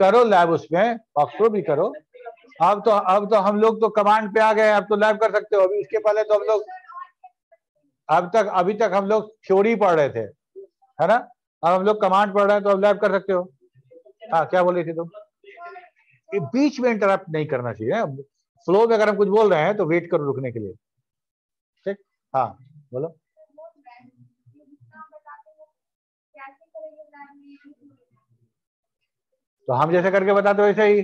करो लैब, उसमें फॉक्सट्रो भी करो। अब तो हम लोग तो कमांड पे आ गए, अब तो लैब कर सकते हो। अभी इसके पहले तो हम लोग अभी तक हम लोग थ्योरी पढ़ रहे थे, है ना। अब हम लोग कमांड पढ़ रहे हैं, तो अब लैब कर सकते हो। हाँ, क्या बोल रही थी तुम? बीच में इंटरप्ट नहीं करना चाहिए। फ्लो में अगर हम कुछ बोल रहे हैं तो वेट करो रुकने के लिए, ठीक। हाँ बोलो। तो हम जैसे करके बताते वैसे ही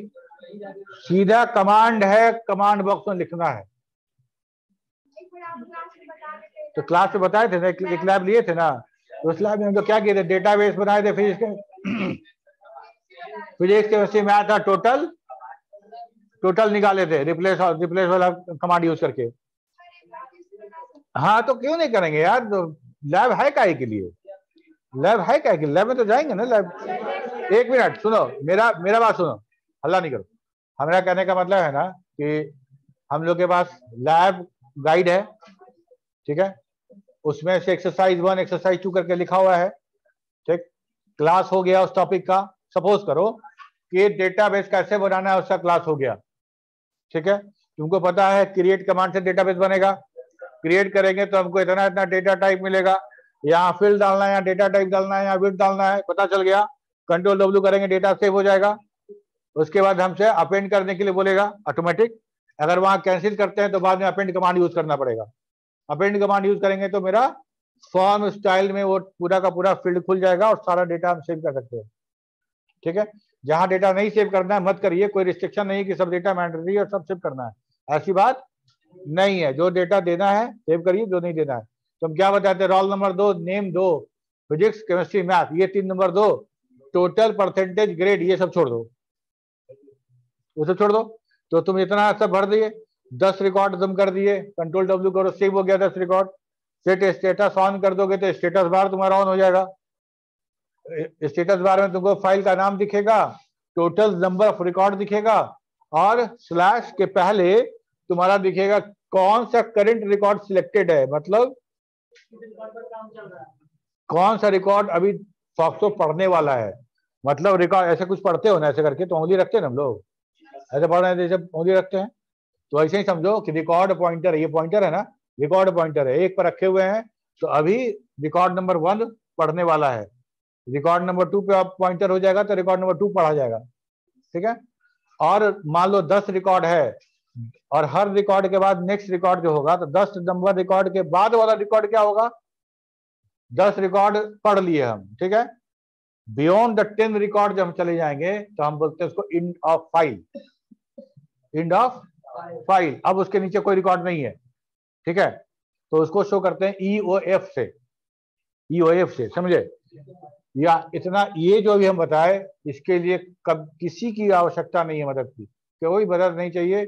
सीधा कमांड है, कमांड बॉक्स में लिखना है। तो क्लास में बताए थे ना, एक लैब लिए थे ना, तो उस लैब में हम तो क्या किए थे, डेटाबेस बनाए थे फिजिक्स केमिस्ट्री मैथ था, टोटल निकाले थे, रिप्लेस वाला कमांड यूज करके। हाँ तो क्यों नहीं करेंगे यार, तो लैब है काहे के लिए, लैब है काहे के लिए, लैब में तो जाएंगे ना लैब। एक मिनट सुनो, मेरा बात सुनो, हल्ला नहीं करो। हमारा कहने का मतलब है ना कि हम लोग के पास लैब गाइड है, ठीक है, उसमें से एक्सरसाइज 1 एक्सरसाइज 2 करके लिखा हुआ है, ठीक। क्लास हो गया उस टॉपिक का। सपोज करो कि डेटाबेस कैसे बनाना है, उसका क्लास हो गया, ठीक है। तुमको पता है क्रिएट कमांड से डेटाबेस बनेगा, क्रिएट करेंगे तो हमको इतना इतना डेटा टाइप मिलेगा, यहाँ फील्ड डालना है, यहाँ डेटा टाइप डालना है, यहाँ विड्थ डालना है, पता चल गया। कंट्रोल W करेंगे, डेटा सेव हो जाएगा। उसके बाद हमसे अपेंड करने के लिए बोलेगा ऑटोमेटिक। अगर वहां कैंसिल करते हैं तो बाद में अपेंड कमांड यूज करना पड़ेगा। अपेंड कमांड यूज करेंगे तो मेरा फॉर्म स्टाइल में वो पूरा का पूरा फील्ड खुल जाएगा और सारा डेटा हम सेव कर सकते हैं, ठीक है। जहां डेटा नहीं सेव करना है मत करिए, कोई रिस्ट्रिक्शन नहीं कि सब डेटा मैंडेटरी और सब सेव करना है, ऐसी बात नहीं है। जो डेटा देना है सेव करिए, जो नहीं देना है तो हम क्या बताते हैं, roll number 2, name 2, physics chemistry math ये 3 नंबर 2, टोटल परसेंटेज ग्रेड ये सब छोड़ दो, वो सब छोड़ दो। तो तुम इतना सब भर दिए, 10 रिकॉर्ड तुम कर दिए, कंट्रोल W करो, सेव हो गया 10 रिकॉर्ड। सेट स्टेटस ऑन कर दोगे तो स्टेटस बार तुम्हारा ऑन हो जाएगा। स्टेटस बार में तुमको फाइल का नाम दिखेगा, टोटल नंबर ऑफ रिकॉर्ड दिखेगा, और स्लैश के पहले तुम्हारा दिखेगा कौन सा करंट रिकॉर्ड सिलेक्टेड है, मतलब कौन सा रिकॉर्ड अभी फॉक्सो पढ़ने वाला है। मतलब रिकॉर्ड ऐसे कुछ पढ़ते हो ना, ऐसे करके तो उंगली रखते हैं ना हम लोग, ऐसे पढ़ रहे हैं जैसे उंगली रखते हैं, तो ऐसे ही समझो कि रिकॉर्ड पॉइंटर, ये पॉइंटर है ना, रिकॉर्ड पॉइंटर है, एक पर रखे हुए हैं, तो अभी रिकॉर्ड नंबर 1 पढ़ने वाला है, रिकॉर्ड नंबर 2 पे आप पॉइंटर हो जाएगा तो रिकॉर्ड नंबर 2 पढ़ा जाएगा, ठीक है। और मान लो 10 रिकॉर्ड है, और हर रिकॉर्ड के बाद नेक्स्ट रिकॉर्ड जो होगा, तो 10 नंबर रिकॉर्ड के बाद वाला रिकॉर्ड क्या होगा, 10 रिकॉर्ड पढ़ लिए हम, ठीक है। बियॉन्ड द 10 रिकॉर्ड जब हम चले जाएंगे तो हम बोलते हैं उसको end of file, end of file. अब उसके नीचे कोई रिकॉर्ड नहीं है, ठीक है, तो उसको शो करते हैं EOF से, EOF से, समझे। या इतना ये जो भी हम बताए, इसके लिए कब किसी की आवश्यकता नहीं है मदद की, कोई मदद नहीं चाहिए।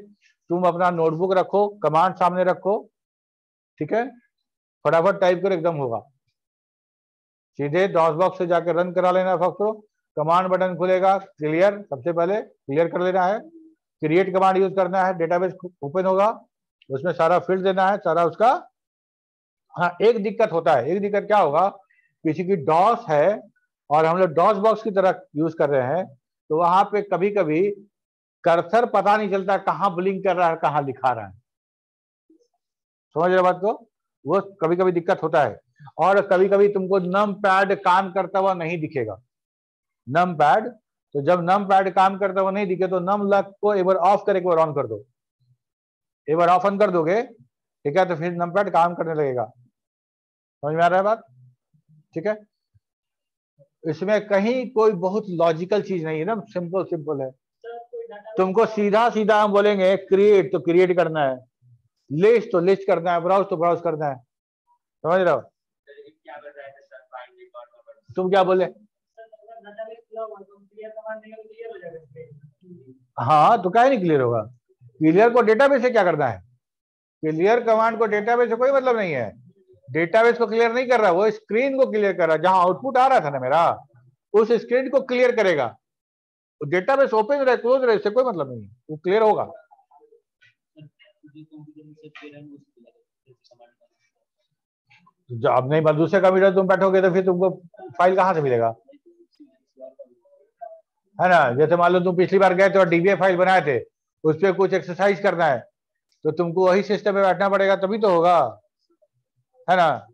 तुम अपना नोटबुक रखो, कमांड सामने रखो, ठीक है, फटाफट टाइप कर एकदम होगा। सीधे डॉस बॉक्स से जाकर रन करा लेना फॉक्सो, कमांड बटन खुलेगा, क्लियर सबसे पहले क्लियर कर लेना है, क्रिएट कमांड यूज करना है, डेटाबेस ओपन होगा, उसमें सारा फील्ड देना है, सारा उसका। हाँ एक दिक्कत होता है, एक दिक्कत क्या होगा, किसी की डॉस है और हम लोग डॉस बॉक्स की तरह यूज कर रहे हैं, तो वहां पे कभी कभी कर्सर पता नहीं चलता कहाँ ब्लिंक कर रहा है कहाँ लिखा रहा है, समझ रहे बात को, वो कभी कभी दिक्कत होता है। और कभी कभी तुमको नम पैड काम करता हुआ नहीं दिखेगा, नम पैड, तो जब नम पैड काम करता हुआ नहीं दिखे तो नम लक को एक बार ऑफ कर एक बार ऑन कर दो, एक बार ऑफ ऑन कर दोगे, ठीक है, तो फिर नम पैड काम करने लगेगा, समझ में आ रहा है बात, ठीक है। इसमें कहीं कोई बहुत लॉजिकल चीज नहीं है ना, सिंपल सिंपल है। तुमको सीधा सीधा हम बोलेंगे क्रिएट तो क्रिएट करना है, लिस्ट तो लिस्ट करना है, ब्राउज तो ब्राउज करना है, समझ रहे हो। तुम क्या बोले, हाँ तो क्या नहीं क्लियर होगा, क्लियर को डेटाबेस से क्या करना है, क्लियर कमांड को डेटाबेस से कोई मतलब नहीं है, डेटाबेस को क्लियर नहीं कर रहा, वो स्क्रीन को क्लियर कर रहा, जहां आउटपुट आ रहा था ना मेरा, उस स्क्रीन को क्लियर करेगा। डेटाबेस ओपन रहे क्लोज रहे इससे कोई मतलब नहीं, वो क्लियर होगा। अब नहीं दूसरे कंप्यूटर तुम बैठोगे तो फिर तुमको फाइल कहां से मिलेगा, है ना। जैसे मान लो तुम पिछली बार गए तो डीबीए फाइल बनाए थे, उस पर कुछ एक्सरसाइज करना है तो तुमको वही सिस्टम में बैठना पड़ेगा, तभी तो होगा, है ना।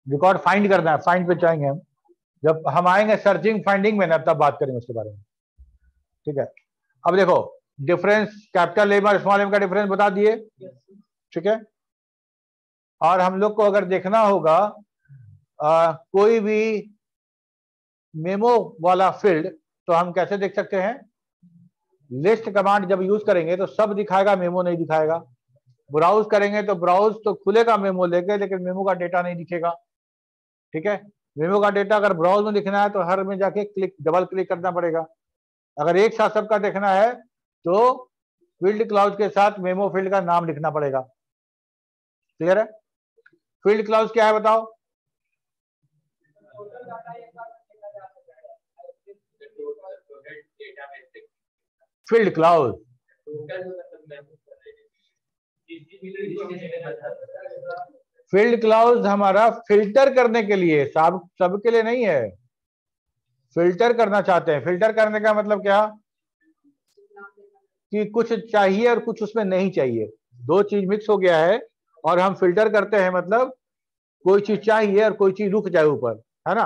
रिकॉर्ड फाइंड करना है, फाइंड पे जाएंगे हम, जब हम आएंगे सर्चिंग फाइंडिंग में ना, तब बात करेंगे उसके बारे में। ठीक है, अब देखो डिफरेंस, कैपिटल एम और स्मॉल एम का डिफरेंस बता दिए। ठीक है, और हम लोग को अगर देखना होगा कोई भी मेमो वाला फील्ड, तो हम कैसे देख सकते हैं? लिस्ट कमांड जब यूज करेंगे तो सब दिखाएगा, मेमो नहीं दिखाएगा। ब्राउज करेंगे तो ब्राउज तो खुलेगा मेमो लेके, लेकिन मेमो का डेटा नहीं दिखेगा। ठीक है, मेमो का डेटा अगर ब्राउज में दिखना है तो हर में जाके क्लिक, डबल क्लिक करना पड़ेगा। अगर एक साथ सबका देखना है तो फील्ड क्लाउज के साथ मेमो फील्ड का नाम लिखना पड़ेगा। क्लियर है? फील्ड क्लाउज क्या है बताओ? फील्ड क्लाउज फील्ड क्लाउज हमारा फिल्टर करने के लिए, सबके लिए नहीं है। फिल्टर करना चाहते हैं। फिल्टर करने का मतलब क्या? कि कुछ चाहिए और कुछ उसमें नहीं चाहिए, दो चीज मिक्स हो गया है और हम फिल्टर करते हैं। मतलब कोई चीज चाहिए और कोई चीज रुक जाए ऊपर, है ना।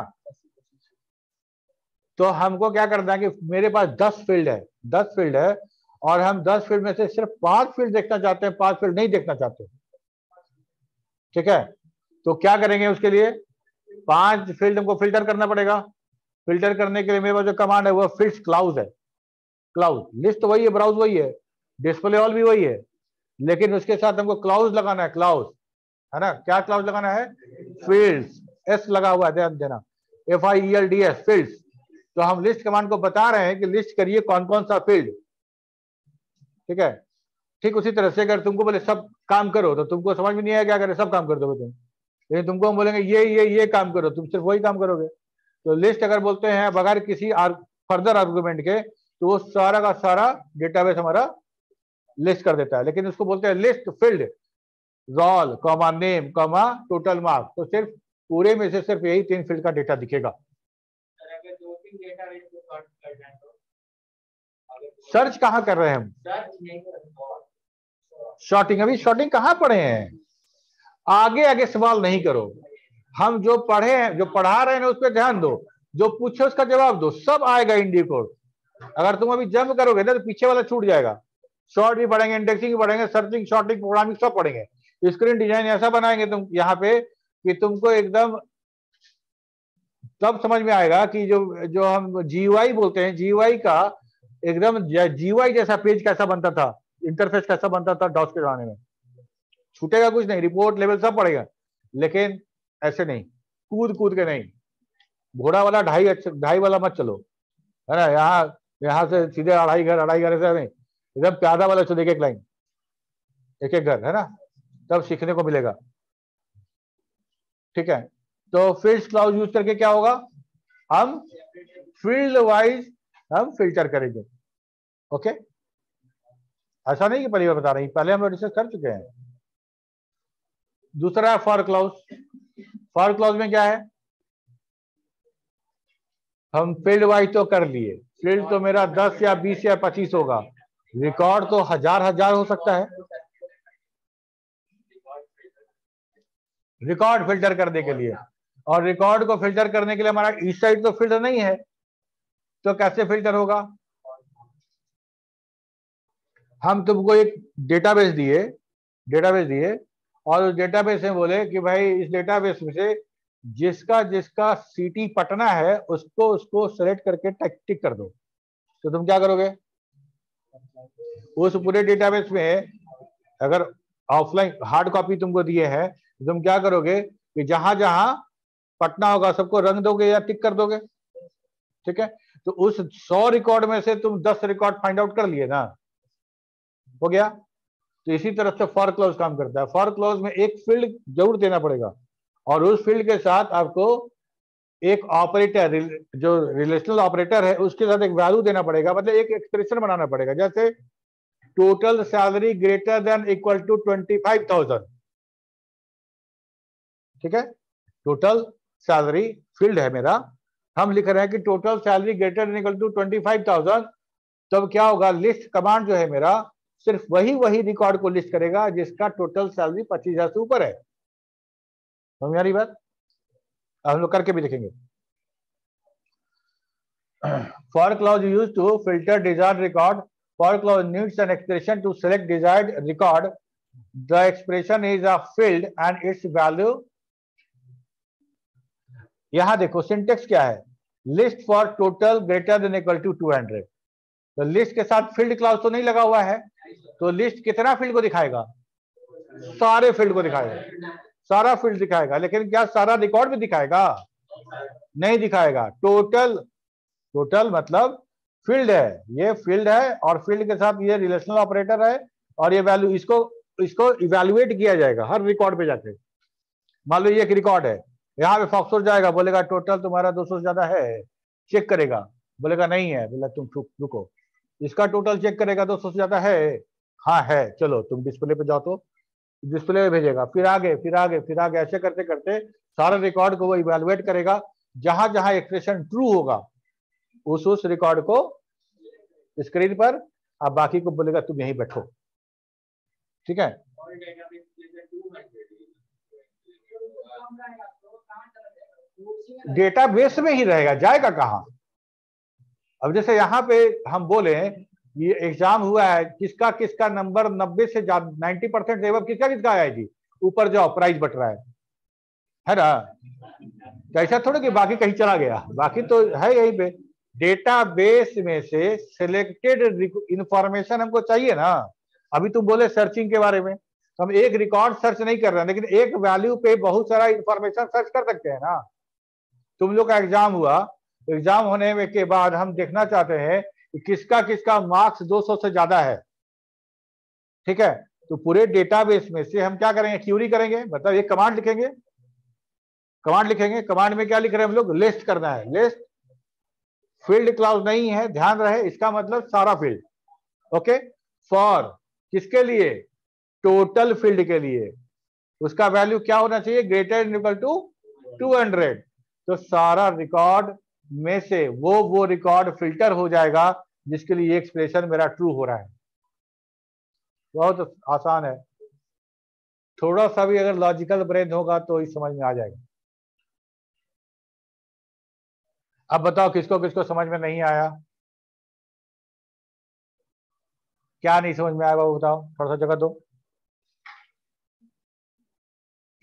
तो हमको क्या करना है कि मेरे पास 10 फील्ड है, 10 फील्ड है, और हम 10 फील्ड में से सिर्फ 5 फील्ड देखना चाहते हैं, 5 फील्ड नहीं देखना चाहते। ठीक है, तो क्या करेंगे उसके लिए? 5 फील्ड हमको फिल्टर करना पड़ेगा। फिल्टर करने के लिए मेरे पास जो कमांड है वो फिल्ड क्लाउज है। क्लाउज, लिस्ट तो वही है, ब्राउज वही है, डिस्प्ले ऑल भी वही है, लेकिन उसके साथ हमको क्लाउज लगाना है। क्लाउज, है ना। क्या क्लाउज लगाना है? फील्ड्स, एस लगा हुआ है, ध्यान देना, FIELDS, फील्ड्स। तो हम लिस्ट कमांड को बता रहे हैं कि लिस्ट करिए कौन कौन सा फील्ड। ठीक है, ठीक उसी तरह से अगर तुमको बोले सब काम करो तो तुमको समझ में नहीं आएगा, क्या करे, सब काम कर दोगे तुम। लेकिन तुमको हम बोलेंगे ये काम करो, तुम सिर्फ वही काम करोगे। तो लिस्ट अगर बोलते हैं बगैर किसी फर्दर आर्गुमेंट के, तो वो सारा का सारा डेटाबेस हमारा लिस्ट कर देता है। लेकिन उसको बोलते हैं list field, role comma name comma total marks, तो सिर्फ पूरे में से सिर्फ यही 3 फील्ड का डेटा दिखेगा। सर्च कहाँ कर रहे हैं हम? शॉर्टिंग, अभी शॉर्टिंग कहाँ पढ़े हैं? आगे आगे सवाल नहीं करो, हम जो पढ़े हैं, जो पढ़ा रहे हैं उस पर ध्यान दो, जो पूछे उसका जवाब दो, सब आएगा इन ड्यू कोर्स। अगर तुम अभी जंप करोगे ना तो पीछे वाला छूट जाएगा। शॉर्ट भी पढ़ेंगे, इंडेक्सिंग भी पढ़ेंगे, सर्चिंग, शॉर्टिंग, प्रोग्रामिंग सब पढ़ेंगे। स्क्रीन डिजाइन ऐसा बनाएंगे तुम यहाँ पे कि तुमको एकदम तब समझ में आएगा कि जो जो हम GUI बोलते हैं, GUI का एकदम GUI जैसा पेज कैसा बनता था, इंटरफेस कैसा बनता था डॉस के जमाने में। छूटेगा कुछ नहीं, रिपोर्ट लेवल सब पड़ेगा, लेकिन ऐसे नहीं, कूद कूद के नहीं। घोड़ा वाला ढाई वाला मत चलो, है ना। यहाँ से सीधे अढ़ाई घर ऐसे नहीं, एकदम प्यादा वाला चलो, एक एक लाइन, एक एक घर, है ना, तब सीखने को मिलेगा। ठीक है, तो फील्ड क्लाउज यूज करके क्या होगा? हम फील्ड वाइज हम फिल्टर करेंगे। ओके, ऐसा नहीं कि पहली बार बता रही, पहले हम डिस्कस कर चुके हैं। दूसरा है फॉर क्लाउज। फॉर क्लाउज में क्या है? हम फील्ड वाइज तो कर लिए, फील्ड तो मेरा 10 या 20 या 25 होगा, रिकॉर्ड तो हजार हो सकता है। रिकॉर्ड फिल्टर करने के लिए, और रिकॉर्ड को फिल्टर करने के लिए हमारा इस साइड तो फिल्टर नहीं है, तो कैसे फिल्टर होगा? हम तुमको एक डेटाबेस दिए और उस डेटाबेस में बोले कि भाई इस डेटाबेस में से जिसका जिसका सिटी पटना है उसको उसको सेलेक्ट करके टिक कर दो। तो तुम क्या करोगे? उस पूरे डेटाबेस में अगर ऑफलाइन हार्ड कॉपी तुमको दिए हैं तो तुम क्या करोगे कि जहां जहां पटना होगा सबको रंग दोगे या टिक कर दोगे। ठीक है, तो उस 100 रिकॉर्ड में से तुम 10 रिकॉर्ड फाइंड आउट कर लिए ना, हो गया। तो इसी तरह से फॉर क्लॉज काम करता है। फॉर क्लॉज में एक फील्ड जरूर देना पड़ेगा, और उस फील्ड के साथ आपको एक ऑपरेटर, जो रिलेशनल ऑपरेटर है उसके साथ एक वैल्यू देना पड़ेगा, मतलब एक एक्सप्रेशन बनाना पड़ेगा। जैसे total salary greater than equal to 25,000। ठीक है, टोटल सैलरी फील्ड है मेरा, हम लिख रहे हैं कि total salary greater than equal to 25,000, तब क्या होगा, लिस्ट कमांड जो है मेरा सिर्फ वही रिकॉर्ड को लिस्ट करेगा जिसका टोटल सैलरी 25,000 से ऊपर है। समझ आ रही बात? हम लोग करके भी देखेंगे। For clause used to filter desired record. For clause needs an expression to select desired record. The expression is a field and its value. यहां देखो सिंटेक्स क्या है, list for total greater than equal to 200। तो list के साथ field clause तो नहीं लगा हुआ है, तो लिस्ट कितना फील्ड को दिखाएगा, सारे फील्ड को दिखाएगा, सारा फील्ड दिखाएगा, लेकिन क्या सारा रिकॉर्ड भी दिखाएगा, नहीं दिखाएगा। टोटल मतलब फील्ड है, ये फील्ड है और फील्ड के साथ ये रिलेशनल ऑपरेटर है और ये वैल्यू, इसको इवैल्यूएट किया जाएगा हर रिकॉर्ड पे जाके। मान लो ये एक रिकॉर्ड है, यहाँ पे फॉक्सोर जाएगा, बोलेगा टोटल तुम्हारा 200 से ज्यादा है, चेक करेगा, बोलेगा नहीं है, बोला तुम रुको, इसका टोटल चेक करेगा, 200 से ज्यादा है, हाँ है, चलो तुम डिस्प्ले पे जाओ, तो डिस्प्ले पे भेजेगा, फिर आगे फिर आगे फिर आगे, ऐसे करते करते सारे रिकॉर्ड को वो इवैल्यूएट करेगा, जहां जहां एक्सप्रेशन ट्रू होगा उस रिकॉर्ड को स्क्रीन पर, अब बाकी को बोलेगा तुम यहीं बैठो, ठीक है। डेटाबेस में ही रहेगा, जाएगा कहां। अब जैसे यहाँ पे हम बोले ये एग्जाम हुआ है, किसका किसका नंबर 90 से 90% से किसका किसका आया जी, ऊपर जाओ प्राइज बट रहा है ना। तो ऐसा थोड़ा कि बाकी कहीं चला गया, बाकी तो है यहीं पे। डेटाबेस में से सिलेक्टेड इंफॉर्मेशन हमको चाहिए ना। अभी तुम बोले सर्चिंग के बारे में, तो हम एक रिकॉर्ड सर्च नहीं कर रहे हैं, लेकिन एक वैल्यू पे बहुत सारा इंफॉर्मेशन सर्च कर सकते हैं ना। तुम लोग का एग्जाम हुआ, एग्जाम होने में के बाद हम देखना चाहते हैं कि किसका किसका मार्क्स 200 से ज्यादा है, ठीक है। तो पूरे डेटाबेस में से हम क्या करेंगे, क्यूरी करेंगे, मतलब एक कमांड लिखेंगे, कमांड में क्या लिख रहे हैं हम लोग, लिस्ट करना है, लिस्ट, फील्ड क्लाउज नहीं है, ध्यान रहे, इसका मतलब सारा फील्ड, ओके। फॉर किसके लिए, टोटल फील्ड के लिए, उसका वैल्यू क्या होना चाहिए, ग्रेटर देन इक्वल टू 200। तो सारा रिकॉर्ड में से वो रिकॉर्ड फिल्टर हो जाएगा जिसके लिए एक्सप्रेशन मेरा ट्रू हो रहा है। बहुत आसान है, थोड़ा सा भी अगर लॉजिकल ब्रेन होगा तो इस समझ में आ जाएगा। अब बताओ किसको किसको समझ में नहीं आया, क्या नहीं समझ में आया वो बताओ, थोड़ा सा जगह दो।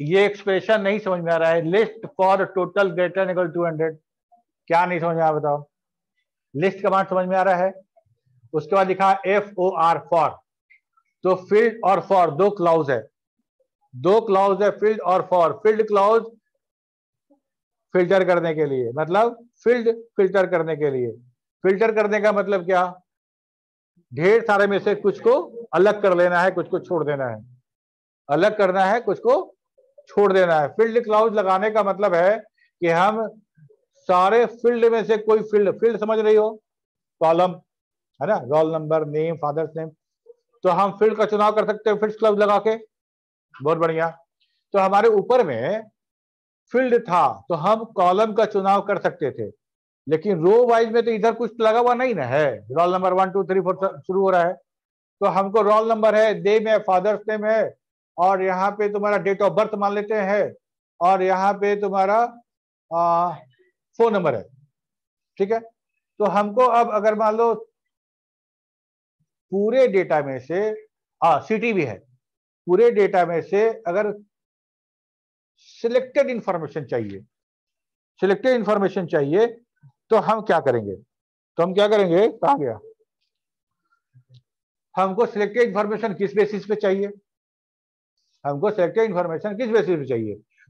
ये एक्सप्रेशन नहीं समझ में आ रहा है, list for total greater equal 200, क्या नहीं समझ में आया बताओ। लिस्ट कमांड समझ में आ रहा है, उसके बाद लिखा FOR फॉर, तो फील्ड और फॉर दो क्लाउज है, फील्ड और फॉर। फील्ड क्लाउज फिल्टर करने के लिए, मतलब फील्ड फिल्टर करने के लिए, फिल्टर करने का मतलब क्या, ढेर सारे में से कुछ को अलग कर लेना है, कुछ को छोड़ देना है, अलग करना है, कुछ को छोड़ देना है। फील्ड क्लाउज लगाने का मतलब है कि हम सारे फील्ड में से कोई फील्ड समझ रही हो, कॉलम है ना, roll number, name, father's name, तो हम फील्ड का चुनाव कर सकते हैं फील्ड क्लाउज लगा के, बहुत बढ़िया। तो हमारे ऊपर में फील्ड था तो हम कॉलम का चुनाव कर सकते थे, लेकिन रो वाइज में तो इधर कुछ लगा हुआ नहीं ना है, रोल नंबर 1 2 3 4 शुरू हो रहा है, तो हमको रोल नंबर है, नेम है, फादर्स नेम है, और यहाँ पे तुम्हारा डेट ऑफ बर्थ मान लेते हैं, और यहाँ पे तुम्हारा फोन नंबर है, ठीक है। तो हमको अब अगर मान लो पूरे डेटा में से सिटी भी है, पूरे डेटा में से अगर सिलेक्टेड इंफॉर्मेशन चाहिए, तो हम क्या करेंगे, कहां गया, हमको सिलेक्टेड इंफॉर्मेशन किस बेसिस पे चाहिए,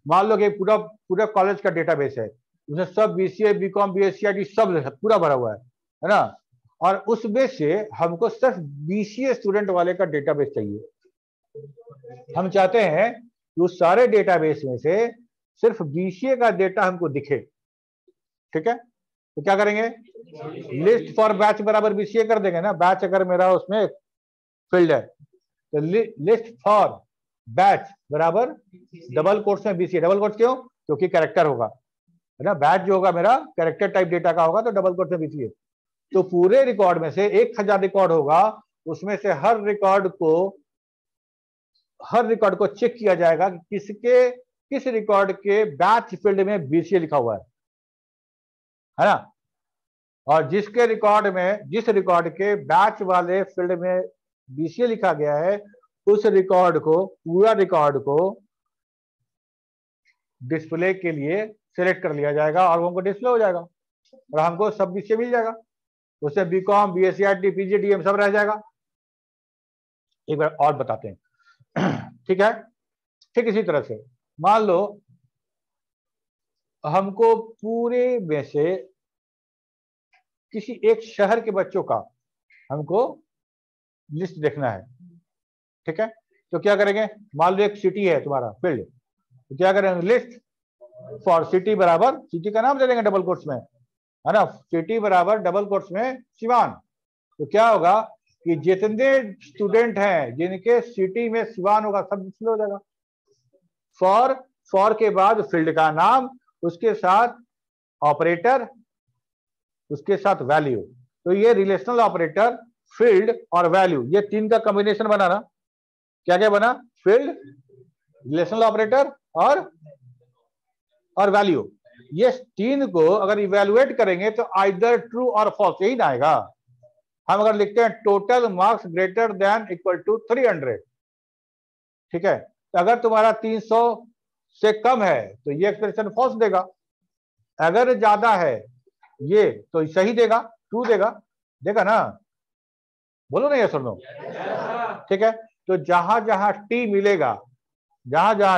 मान लो कि पूरा कॉलेज का डेटाबेस है, उसमें सब BCA BCom BSc सब पूरा भरा हुआ है ना, और उसमें से हमको सिर्फ BCA स्टूडेंट वाले का डेटाबेस चाहिए। हम चाहते हैं कि उस सारे डेटाबेस में से सिर्फ BCA का डेटा हमको दिखे, ठीक है। तो क्या करेंगे, लिस्ट फॉर बैच बराबर BCA कर देंगे ना, बैच अगर मेरा उसमें फील्ड है तो लिस्ट फॉर बैच बराबर डबल कोट्स में BCA, डबल कोट्स क्यों, क्योंकि कैरेक्टर होगा, है ना, बैच जो होगा मेरा कैरेक्टर टाइप डेटा का होगा तो डबल कोट में बीसीए। तो पूरे रिकॉर्ड में से 1000 रिकॉर्ड होगा, उसमें से हर रिकॉर्ड को चेक किया जाएगा कि किस रिकॉर्ड के बैच फील्ड में बीसीए लिखा हुआ है ना, और जिस रिकॉर्ड के बैच वाले फील्ड में बीसीए लिखा गया है उस पूरा रिकॉर्ड को डिस्प्ले के लिए सिलेक्ट कर लिया जाएगा और वो हमको डिस्प्ले हो जाएगा और हमको सब बीसीए मिल जाएगा। उससे बीकॉम, बीएससी, पीजीडीएम सब रह जाएगा। एक बार और बताते हैं ठीक है। ठीक इसी तरह से मान लो हमको पूरे में से किसी एक शहर के बच्चों का हमको लिस्ट देखना है, ठीक है। तो क्या करेंगे, मान लो एक सिटी है तुम्हारा फील्ड, तो क्या करेंगे, लिस्ट फॉर सिटी बराबर, सिटी का नाम दे देंगे डबल कोट्स में, है ना, सिटी बराबर डबल कोट्स में सिवान। तो क्या होगा कि जितने स्टूडेंट हैं जिनके सिटी में सिवान होगा सब डिस्प्ले हो जाएगा। फॉर के बाद फील्ड का नाम, उसके साथ ऑपरेटर, उसके साथ वैल्यू। तो ये रिलेशनल ऑपरेटर, फील्ड और वैल्यू, ये तीन का कॉम्बिनेशन बना ना, क्या क्या बना, फील्ड, रिलेशनल ऑपरेटर और वैल्यू। ये तीन को अगर इवेलुएट करेंगे तो आइदर ट्रू और फॉल्स यही ना आएगा। हम अगर लिखते हैं total marks greater than equal to 300, ठीक है, तो अगर तुम्हारा 300 से कम है तो ये एक्सप्रेशन फॉल्स देगा, अगर ज्यादा है ये तो सही देगा, ट्रू देगा ना, बोलो ना ये सुनो, ठीक है। तो जहां जहां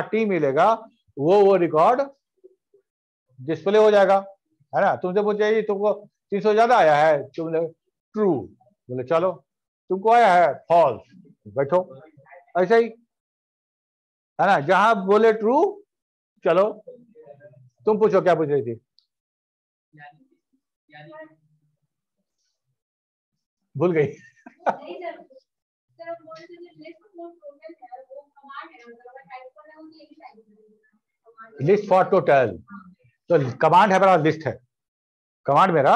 टी मिलेगा वो रिकॉर्ड डिस्प्ले हो जाएगा, है ना। तुमसे पूछे तुमको 300 ज्यादा आया है, तुमने ट्रू बोले, चलो तुमको आया है फॉल्स, बैठो, ऐसा ही, है ना। जहां बोले ट्रू, चलो तुम पूछो क्या पूछ रही थी, भूल गई लिस्ट फॉर टोटल, तो कमांड है मेरा लिस्ट है, कमांड मेरा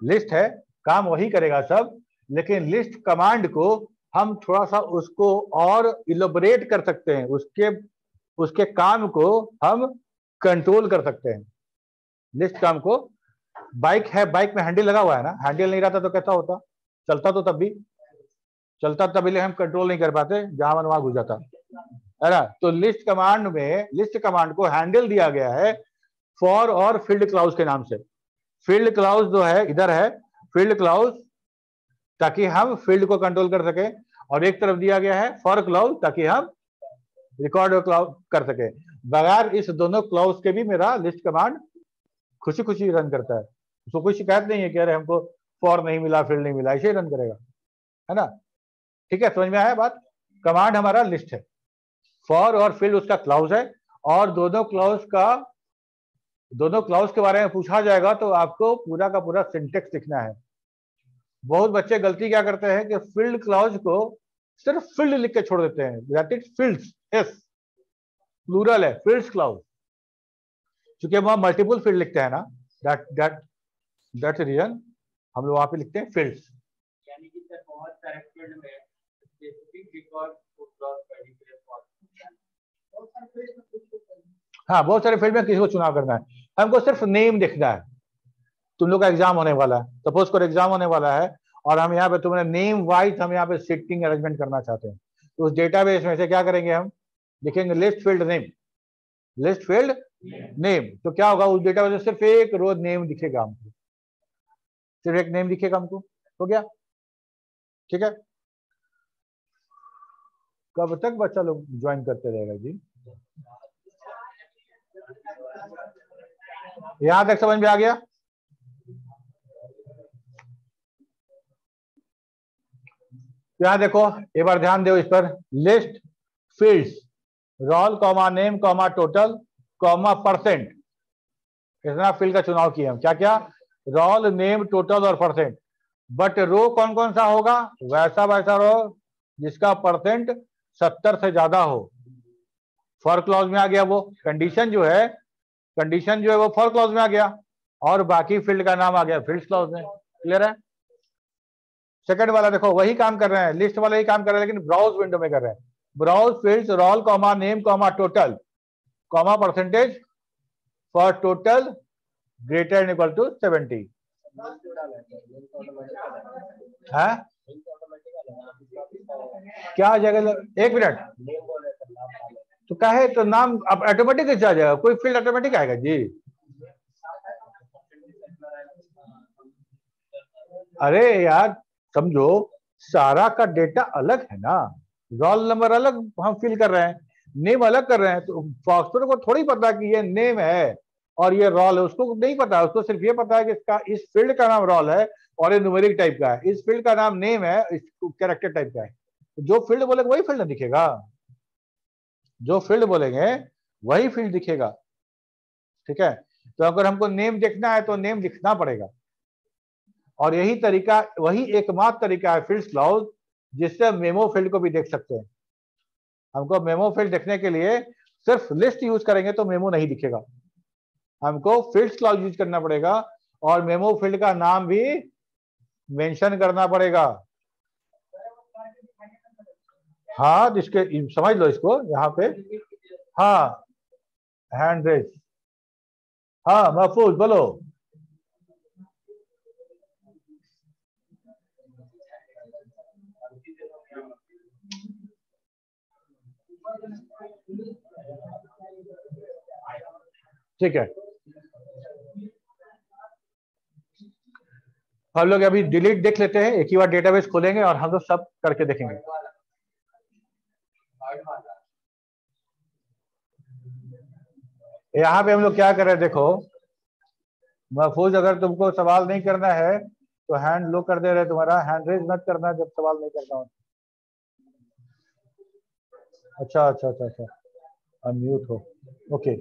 लिस्ट है, काम वही करेगा सब, लेकिन लिस्ट कमांड को हम थोड़ा सा उसको और इलोबरेट कर सकते हैं, उसके काम को हम कंट्रोल कर सकते हैं। लिस्ट काम को, बाइक है, बाइक में हैंडल लगा हुआ है ना, हैंडल नहीं रहता तो कैसा होता, चलता तो तब भी चलता, तभी हम कंट्रोल नहीं कर पाते, जहां मन वहां घुस जाता, है ना। तो लिस्ट कमांड को हैंडल दिया गया है फॉर और फील्ड क्लाउज के नाम से। फील्ड क्लाउज जो है इधर है, फील्ड क्लाउज ताकि हम फील्ड को कंट्रोल कर सके, और एक तरफ दिया गया है फॉर क्लाउज ताकि हम रिकॉर्ड क्लाउज कर सके। बगैर इस दोनों क्लाउज के भी मेरा लिस्ट कमांड खुशी खुशी रन करता है, उसको कोई शिकायत नहीं है कि अरे हमको फॉर नहीं मिला, फील्ड नहीं मिला, ऐसे ही रन करेगा, है ना। ठीक है, समझ में आया बात। कमांड हमारा लिस्ट है, फॉर और फील्ड उसका क्लाउज है, और दोनों क्लाउज के बारे में पूछा जाएगा तो आपको पूरा का पूरा सिंटेक्स लिखना है। बहुत बच्चे गलती क्या करते हैं कि फील्ड क्लाउज को सिर्फ फील्ड लिख के छोड़ देते हैं, that is fields, S plural है, फील्ड्स क्लाउज, क्योंकि वहां मल्टीपल फील्ड लिखते हैं ना, दैट्स रीजन हम लोग वहां पे लिखते हैं फील्ड्स। यानी कि सर बहुत सारे फील्ड में स्पेसिफिक रिकॉर्ड को क्रॉस करने के लिए हाँ, बहुत सारे फील्ड में किसी को चुनाव करना है, हमको सिर्फ नेम देखना है। तुम लोग का एग्जाम होने वाला है, सपोज करो एग्जाम होने वाला है, और हम यहाँ पे तुम्हें नेम वाइज हम यहाँ पे सीटिंग अरेंजमेंट करना चाहते हैं, तो उस डेटाबेस में से क्या करेंगे, हम लिखेंगे लिस्ट फील्ड नेम। तो क्या होगा, उस डेटाबेस में सिर्फ एक रोज नेम दिखेगा हमको, सिर्फ एक नेम दिखेगा हमको, हो गया, ठीक है। कब तक बच्चा लोग ज्वाइन करते रहेगा जी, यहां तक समझ में आ गया। यहां देखो, एक बार ध्यान दो इस पर, list fields role comma name comma total comma percent, इतना फील्ड का चुनाव किया हम, क्या क्या, रोल नेम टोटल और परसेंट। बट रो कौन कौन सा होगा, वैसा रो जिसका परसेंट 70 से ज्यादा हो। फॉर क्लॉज में आ गया वो कंडीशन जो है कंडीशन जो है वो फॉर क्लॉज में आ गया और बाकी फील्ड का नाम आ गया फील्ड क्लॉज में। क्लियर है? सेकंड वाला देखो वही काम कर रहे हैं, लिस्ट वाला ही काम कर रहे हैं, लेकिन ब्राउज विंडो में कर रहे हैं। Browse fields role comma name comma total comma percentage for total greater and equal to 70। है क्या आ जाएगा? एक मिनट, तो क्या है तो नाम अब ऑटोमेटिक आ जाएगा, कोई फील्ड ऑटोमेटिक आएगा जी। अरे यार समझो, सारा का डेटा अलग है ना, रोल नंबर अलग हम फिल कर रहे हैं, नेम अलग कर रहे हैं, तो फॉक्सट्रॉट को थोड़ी पता कि ये नेम है और ये रोल है, उसको नहीं पता। उसको सिर्फ ये पता है कि इसका इस फील्ड का नाम रोल है और ये न्यूमेरिक टाइप का है, इस फील्ड का नाम नेम है, इस कैरेक्टर टाइप का है। जो फील्ड बोलेंगे वही फील्ड दिखेगा, जो फील्ड बोलेंगे वही फील्ड दिखेगा। ठीक है, तो अगर हमको नेम देखना है तो नेम लिखना पड़ेगा, और यही तरीका, वही एकमात्र तरीका है फील्ड क्लाउज जिससे मेमो फील्ड को भी देख सकते हैं। हमको मेमो फील्ड देखने के लिए सिर्फ लिस्ट यूज करेंगे तो मेमो नहीं दिखेगा, हमको फील्ड क्लाउज यूज करना पड़ेगा और मेमो फील्ड का नाम भी मेंशन करना पड़ेगा। हाँ इसके समझ लो इसको यहाँ पे। हाँ हैंड रेज, हाँ महफूज बोलो। ठीक है, हम लोग अभी डिलीट देख लेते हैं, एक ही बार डेटाबेस खोलेंगे और हम लोग सब करके देखेंगे। यहाँ पे हम लोग क्या कर रहे हैं देखो, महफूज अगर तुमको सवाल नहीं करना है तो हैंड लो कर दे रहे, तुम्हारा हैंड रेज मत करना जब सवाल नहीं करना हो। अच्छा अच्छा अच्छा अच्छा, अनम्यूट हो, ओके।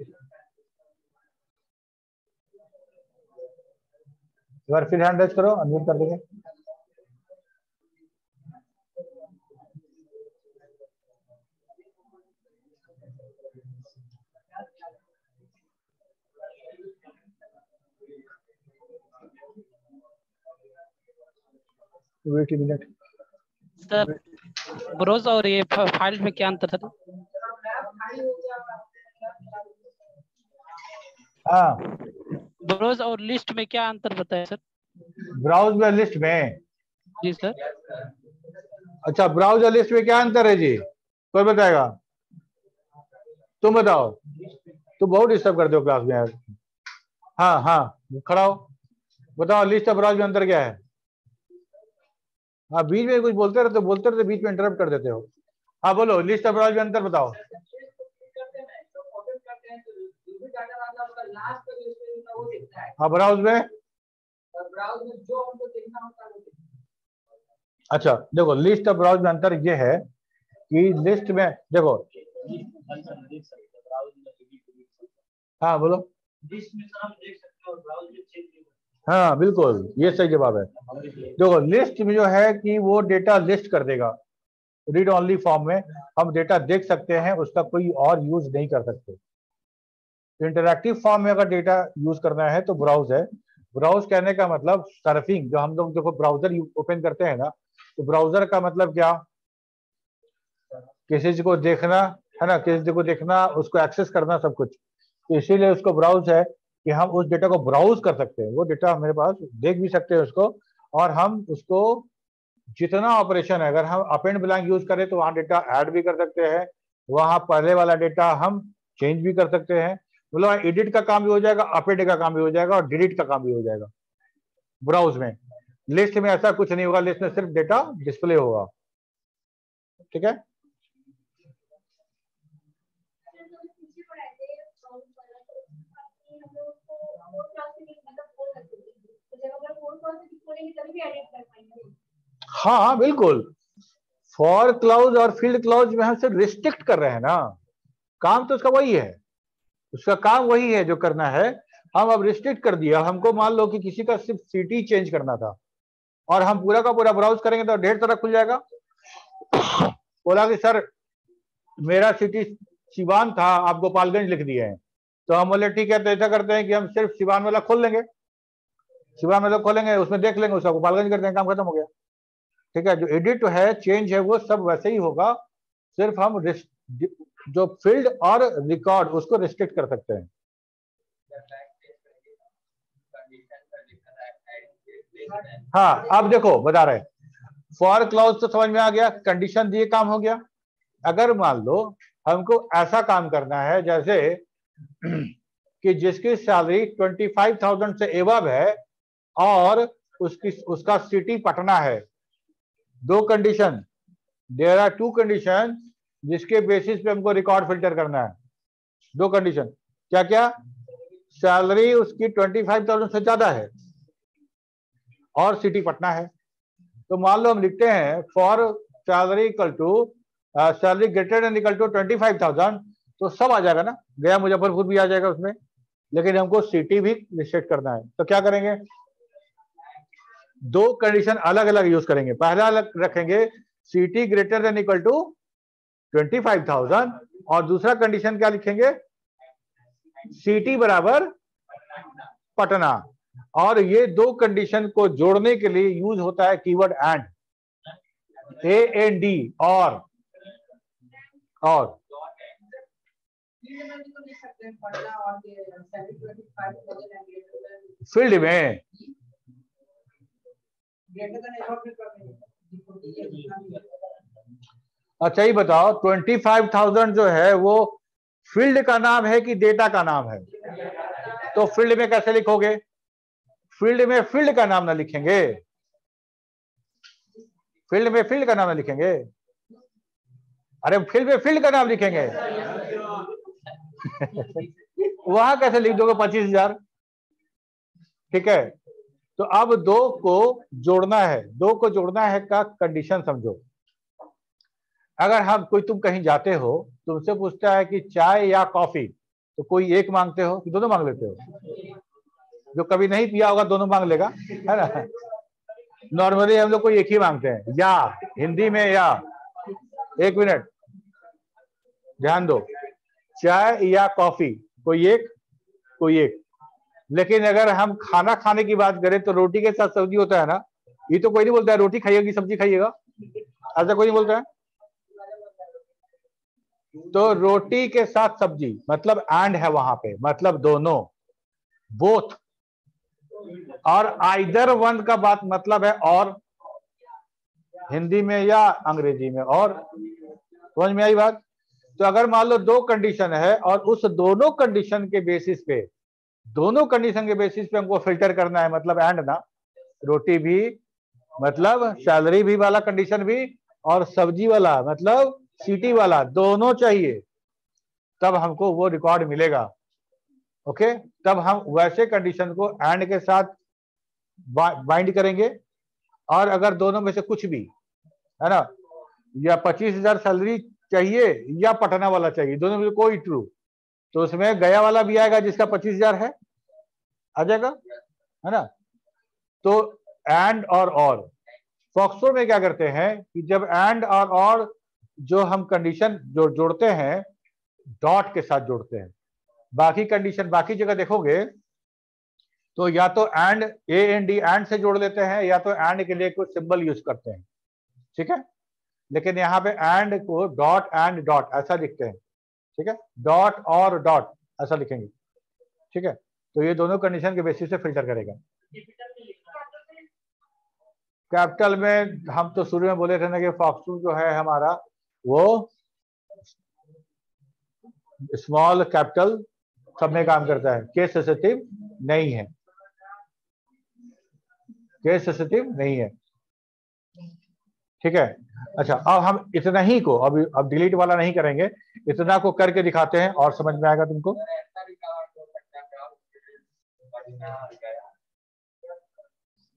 एक बार फिर हैंड रेज करो, अनम्यूट कर देंगे। Wait a minute sir, bros और ये फाइल में क्या अंतर था? हाँ, ब्रोज और लिस्ट में क्या अंतर बताया सर? ब्राउज में लिस्ट में? जी सर। अच्छा, ब्राउज और लिस्ट में क्या अंतर है जी, कोई बताएगा? तुम बताओ, तुम बहुत डिस्टर्ब करते हो क्लास में यार। हाँ हाँ खड़ा हो, बताओ लिस्ट और ब्राउज में अंतर क्या है? हाँ बीच में कुछ बोलते रहते बीच में इंटरप्ट कर देते हो। हाँ बोलो, लिस्ट और ब्राउज में अंतर बताओ। हाँ ब्राउज में जो हमको देखना होता है। अच्छा देखो, लिस्ट और ब्राउज में अंतर ये है कि लिस्ट में देखो, हाँ बोलो। लिस्ट में हम देख सकते हैं और ब्राउज में चेक नहीं। हाँ बिल्कुल, ये सही जवाब है। देखो लिस्ट में जो है कि वो डेटा लिस्ट कर देगा, रीड ओनली फॉर्म में हम डेटा देख सकते हैं, उसका कोई और यूज नहीं कर सकते। इंटरैक्टिव फॉर्म में अगर डेटा यूज करना है तो ब्राउज है। ब्राउज कहने का मतलब सर्फिंग, जो हम लोग देखो ब्राउजर ओपन करते हैं ना, तो ब्राउजर का मतलब क्या, किसी चीज को देखना है ना, किसी चीज को देखना, उसको एक्सेस करना, सब कुछ। तो इसीलिए उसको ब्राउज है कि हम उस डेटा को ब्राउज कर सकते हैं, वो डेटा मेरे पास देख भी सकते हैं उसको, और हम उसको जितना ऑपरेशन है, अगर हम अपेंड ब्लैंक यूज करें तो वहां डेटा ऐड भी कर सकते हैं, वहां पहले वाला डेटा हम चेंज भी कर सकते हैं, मतलब एडिट का काम भी हो जाएगा, अपेंड का काम भी हो जाएगा और डिलीट का काम भी हो जाएगा ब्राउज में। लिस्ट में ऐसा कुछ नहीं होगा, लिस्ट में सिर्फ डेटा डिस्प्ले होगा। ठीक है, हाँ बिल्कुल। फॉर क्लाउज और फील्ड क्लाउज में हम सिर्फ रिस्ट्रिक्ट कर रहे हैं ना, काम तो उसका वही है, उसका काम वही है जो करना है। हम अब रिस्ट्रिक्ट कर दिया, हमको मान लो कि किसी का सिर्फ सिटी चेंज करना था और हम पूरा का पूरा ब्राउज करेंगे तो ढेर सारा खुल जाएगा। बोला कि सर मेरा सिटी सिवान था, आप गोपालगंज लिख दिए हैं, तो हम बोले ठीक है, तो ऐसा करते हैं कि हम सिर्फ सिवान वाला खोल लेंगे, सिवान वाला खोलेंगे, उसमें देख लेंगे, उसका गोपालगंज कर देंगे, काम खत्म हो गया। ठीक है, जो एडिट है, चेंज है, वो सब वैसे ही होगा, सिर्फ हम जो फील्ड और रिकॉर्ड उसको रिस्ट्रिक्ट कर सकते हैं। हाँ, अब देखो बता रहे हैं, फॉर क्लॉज तो समझ में आ गया, कंडीशन दिए, काम हो गया। अगर मान लो हमको ऐसा काम करना है जैसे कि जिसकी सैलरी 25,000 से एबव है और उसका सिटी पटना है, दो condition, there are two condition जिसके बेसिस पे हमको रिकॉर्ड फिल्टर करना है। दो कंडीशन, क्या क्या? सैलरी उसकी 25,000 से ज्यादा है और सिटी पटना है। तो मान लो हम लिखते हैं for salary equal to salary greater than equal to 25,000, तो सब आ जाएगा ना, गया मुजफ्फरपुर भी आ जाएगा उसमें, लेकिन हमको सिटी भी रिस्ट्रिक्ट करना है। तो क्या करेंगे? दो कंडीशन अलग अलग यूज करेंगे। पहला अलग रखेंगे city greater than equal to 25,000 और दूसरा कंडीशन क्या लिखेंगे? सिटी बराबर पटना। और ये दो कंडीशन को जोड़ने के लिए यूज होता है कीवर्ड एंड, AND, और फील्ड में अच्छा ही बताओ, 25,000 जो है वो फील्ड का नाम है कि डेटा का नाम है? तो फील्ड में कैसे लिखोगे? फील्ड में फील्ड का नाम ना लिखेंगे, फील्ड में फील्ड का नाम ना लिखेंगे, अरे फील्ड में फील्ड का नाम लिखेंगे। वहां कैसे लिख दोगे 25,000? ठीक है, तो अब दो को जोड़ना है, दो को जोड़ना है का कंडीशन समझो। अगर हम तुम कहीं जाते हो, तुमसे पूछता है कि चाय या कॉफी, तो कोई एक मांगते हो कि दोनों मांग लेते हो? जो कभी नहीं पिया होगा दोनों मांग लेगा, है ना। नॉर्मली हम लोग कोई एक ही मांगते हैं, या हिंदी में या। एक मिनट ध्यान दो, चाय या कॉफी, कोई एक, कोई एक। लेकिन अगर हम खाना खाने की बात करें तो रोटी के साथ सब्जी होता है ना, ये तो कोई नहीं बोलता है रोटी खाइएगा कि सब्जी खाइएगा, ऐसा कोई नहीं बोलता है। तो रोटी के साथ सब्जी मतलब एंड है वहां पे, मतलब दोनों, बोथ। और आइदर वन का बात मतलब है और, हिंदी में या अंग्रेजी में और। समझ में आई बात? तो अगर मान लो दो कंडीशन है और उस दोनों कंडीशन के बेसिस पे, दोनों कंडीशन के बेसिस पे हमको फिल्टर करना है, मतलब एंड ना, रोटी भी मतलब सैलरी भी वाला कंडीशन भी, और सब्जी वाला मतलब सिटी वाला, दोनों चाहिए, तब हमको वो रिकॉर्ड मिलेगा। ओके, तब हम वैसे कंडीशन को एंड के साथ बाइंड करेंगे। और अगर दोनों में से कुछ भी है ना, या 25,000 सैलरी चाहिए या पटना वाला चाहिए, दोनों में से कोई ट्रू, तो उसमें गया वाला भी आएगा जिसका 25,000 है, आ जाएगा, है ना। तो एंड और फॉक्सट्रोट में क्या करते हैं कि जब एंड और जो हम कंडीशन जोड़ते हैं, डॉट के साथ जोड़ते हैं। बाकी कंडीशन बाकी जगह देखोगे तो या तो एंड, AND एंड से जोड़ लेते हैं, या तो एंड के लिए कोई सिंबल यूज करते हैं, ठीक है। लेकिन यहाँ पे and co dot and dot ऐसा लिखते हैं, ठीक है, डॉट और डॉट ऐसा लिखेंगे, ठीक है। तो ये दोनों कंडीशन के बेसिस से फिल्टर करेगा। कैपिटल में हम तो शुरू में बोले थे ना कि फॉक्सट्रोट जो है हमारा वो स्मॉल कैपिटल सब में काम करता है, केस सेंसिटिव नहीं है, केस सेंसिटिव नहीं है, ठीक है। अच्छा, अब हम इतना ही को अब डिलीट वाला नहीं करेंगे, इतना को करके दिखाते हैं और समझ में आएगा तुमको।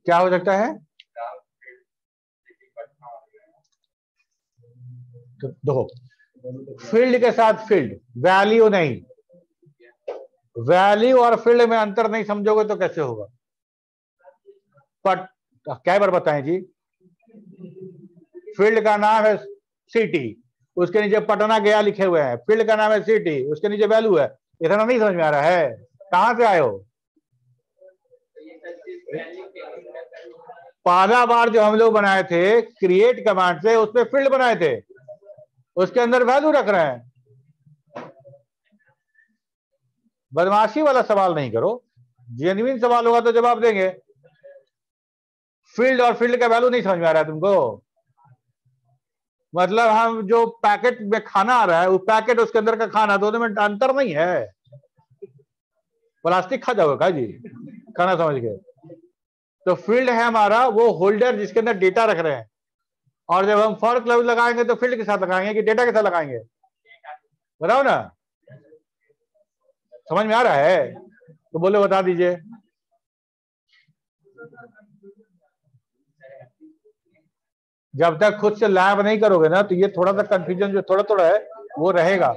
क्या हो सकता है? तो देखो, फील्ड के साथ फील्ड, वैल्यू नहीं, वैल्यू और फील्ड में अंतर नहीं समझोगे तो कैसे होगा? बट क्या बार बताएं जी, फील्ड का नाम है सिटी, उसके नीचे पटना गया लिखे हुए हैं, फील्ड का नाम है सिटी, उसके नीचे वैल्यू है, इतना नहीं समझ में आ रहा है? कहां से आए हो? पहला बार जो हम लोग बनाए थे क्रिएट कमांड से, उसमें फील्ड बनाए थे, उसके अंदर वैल्यू रख रहे हैं। बदमाशी वाला सवाल नहीं करो, जेन्युइन सवाल होगा तो जवाब देंगे। फील्ड और फील्ड का वैल्यू नहीं समझ में आ रहा है तुमको? मतलब हम जो पैकेट में खाना आ रहा है, वो पैकेट उसके अंदर का खाना, दोनों में अंतर नहीं है। प्लास्टिक खा जाओगे का जी खाना समझ के? तो फील्ड है हमारा वो होल्डर जिसके अंदर डेटा रख रहे हैं, और जब हम फॉर क्लाउज लगाएंगे तो फील्ड के साथ लगाएंगे कि डेटा के साथ लगाएंगे? बताओ ना, समझ में आ रहा है? तो बोले बता दीजिए। जब तक खुद से लैब नहीं करोगे ना, तो ये थोड़ा सा कंफ्यूजन जो थोड़ा थोड़ा है वो रहेगा।